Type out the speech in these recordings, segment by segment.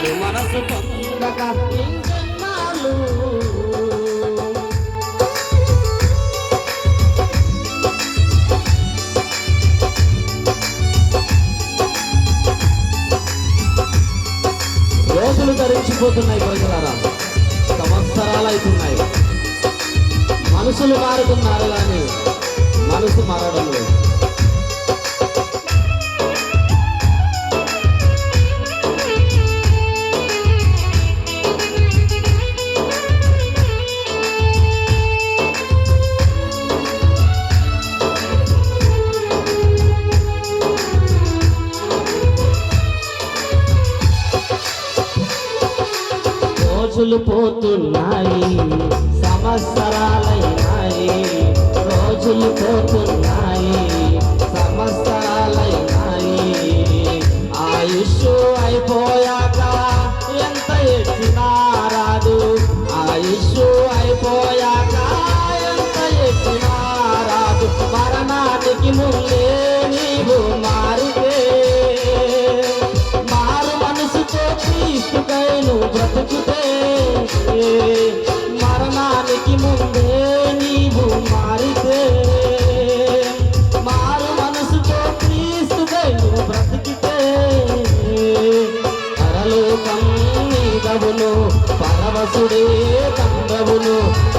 మారు మనసు పొందక ఇంకెన్నాళ్ళు. రోజులు ధరించిపోతున్నాయి ప్రజలారా, సంవత్సరాలు అవుతున్నాయి. మనుషులు మారుతున్నారు కానీ మనసు మారడం లేదు. రోజులు పోతున్నాయి, సంవత్సరాలైనాయి. రోజులు పోతున్నాయి, సంవత్సరాలైనాయి. ఆయుష్ అయిపోయాక ఎంత ఎత్తినా రాదు. ఆయుష్ అయిపోయాక ఎంత ఎత్తినా రాదు. మరణానికి ముందే నీవు మారితే, మారు మనసుతో క్రీస్తుకై నువ్వు బ్రతుకుతే, మరణానికి ముందే నీవు మారితే, మారు మనసుతో క్రీస్తుకై నువ్వు బ్రతికితే, పరలోకం నీదవును, పరవశుడే కందవును.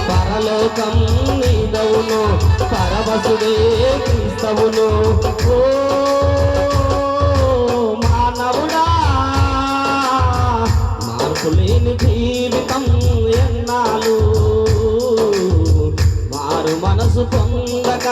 పరలోకం నీదవును, పరవశుడే క్రీస్తవును. ఓ మానవుడా, మార్పులేని జీవితం ఎన్నాళ్ళు. మారు మనసు పొందక